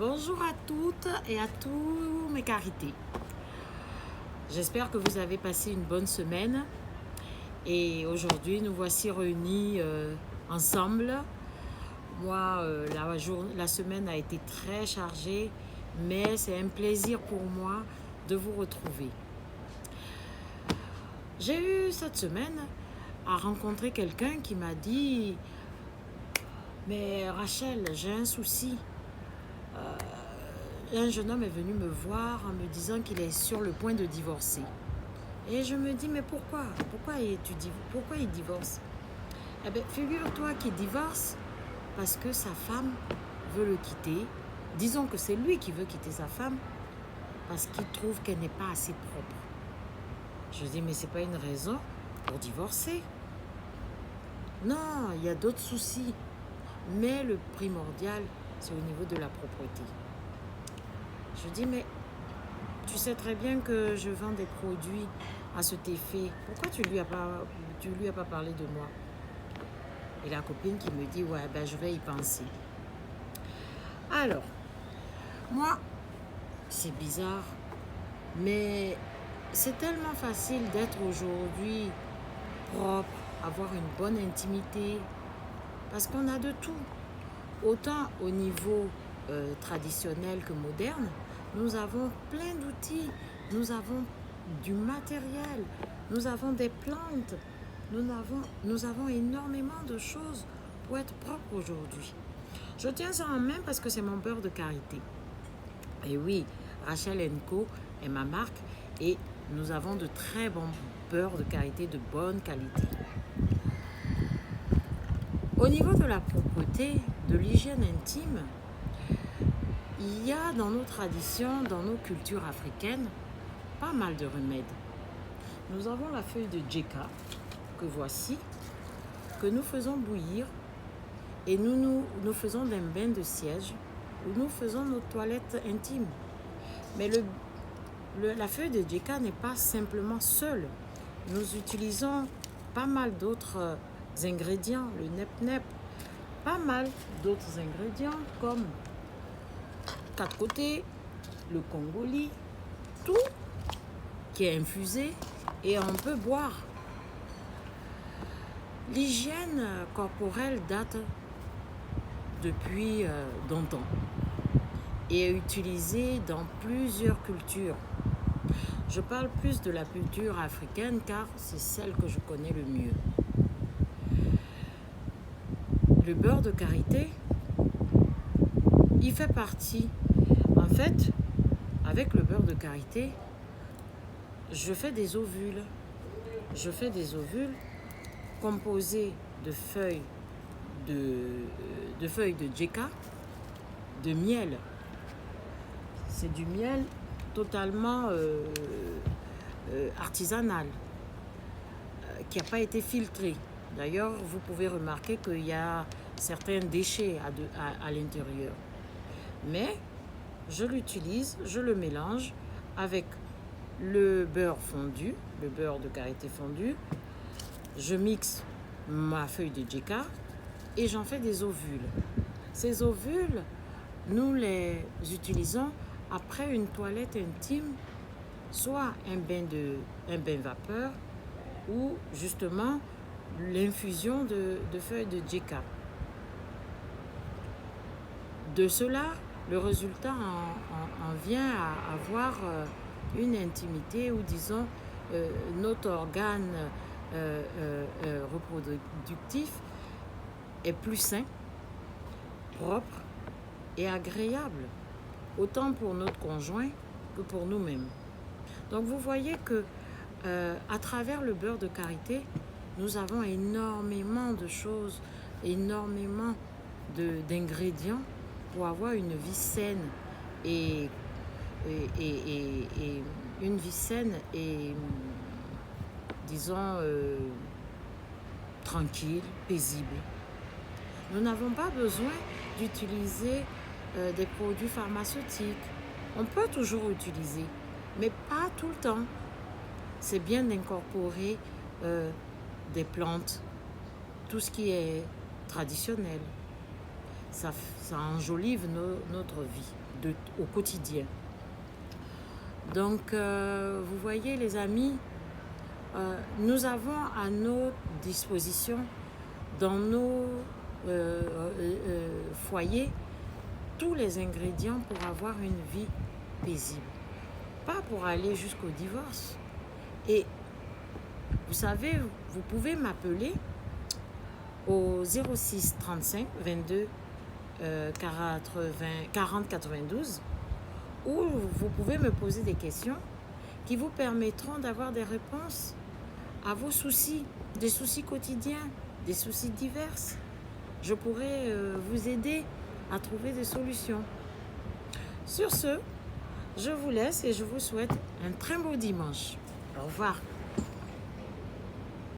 Bonjour à toutes et à tous mes carités. J'espère que vous avez passé une bonne semaine et aujourd'hui nous voici réunis ensemble. Moi, la semaine a été très chargée, mais c'est un plaisir pour moi de vous retrouver. J'ai eu cette semaine à rencontrer quelqu'un qui m'a dit « Mais Rachel, j'ai un souci. » Un jeune homme est venu me voir en me disant qu'il est sur le point de divorcer. Et je me dis, mais pourquoi pourquoi il divorce? Eh bien, figure-toi qu'il divorce parce que sa femme veut le quitter. Disons que c'est lui qui veut quitter sa femme parce qu'il trouve qu'elle n'est pas assez propre. Je dis, mais c'est pas une raison pour divorcer. Non, il y a d'autres soucis. Mais le primordial, c'est au niveau de la propreté. Je dis, mais tu sais très bien que je vends des produits à cet effet. Pourquoi tu lui as pas parlé de moi? Et la copine qui me dit, ouais, ben je vais y penser. Alors, moi, c'est bizarre, mais c'est tellement facile d'être aujourd'hui propre, avoir une bonne intimité, parce qu'on a de tout. Autant au niveau traditionnel que moderne, nous avons plein d'outils, nous avons du matériel, nous avons des plantes, nous avons énormément de choses pour être propre aujourd'hui. Je tiens ça en main parce que c'est mon beurre de karité. Et oui, Rachel & Co est ma marque et nous avons de très bons beurres de karité de bonne qualité. Au niveau de la propreté, de l'hygiène intime, il y a dans nos traditions, dans nos cultures africaines, pas mal de remèdes. Nous avons la feuille de djeka, que voici, que nous faisons bouillir et nous faisons d'un bain de siège où nous faisons nos toilettes intimes. Mais la feuille de djeka n'est pas simplement seule. Nous utilisons pas mal d'autres ingrédients, le nep-nep, pas mal d'autres ingrédients comme 4 côtés, le congoli, tout qui est infusé et on peut boire. L'hygiène corporelle date depuis longtemps et est utilisée dans plusieurs cultures. Je parle plus de la culture africaine car c'est celle que je connais le mieux. Le beurre de karité, il fait partie. En fait, avec le beurre de karité, je fais des ovules. Je fais des ovules composés de feuilles de djeka, de miel. C'est du miel totalement artisanal, qui n'a pas été filtré. D'ailleurs, vous pouvez remarquer qu'il y a certains déchets à l'intérieur. Mais je l'utilise, je le mélange avec le beurre fondu, le beurre de karité fondu. Je mixe ma feuille de djeka et j'en fais des ovules. Ces ovules, nous les utilisons après une toilette intime, soit un bain vapeur ou justement l'infusion de feuilles de djeka. De cela, le résultat en vient à avoir une intimité où, disons, notre organe reproductif est plus sain, propre et agréable, autant pour notre conjoint que pour nous-mêmes. Donc vous voyez que à travers le beurre de karité, nous avons énormément de choses, énormément d'ingrédients pour avoir une vie saine et une vie saine et disons tranquille, paisible. Nous n'avons pas besoin d'utiliser des produits pharmaceutiques. On peut toujours utiliser, mais pas tout le temps. C'est bien d'incorporer des plantes, tout ce qui est traditionnel. ça enjolive notre vie au quotidien. Donc, vous voyez les amis, nous avons à notre disposition dans nos foyers tous les ingrédients pour avoir une vie paisible. Pas pour aller jusqu'au divorce. Et vous savez, vous pouvez m'appeler au 06 35 22 40 92 où vous pouvez me poser des questions qui vous permettront d'avoir des réponses à vos soucis, des soucis quotidiens, des soucis divers. Je pourrai vous aider à trouver des solutions. Sur ce, je vous laisse et je vous souhaite un très beau dimanche. Au revoir.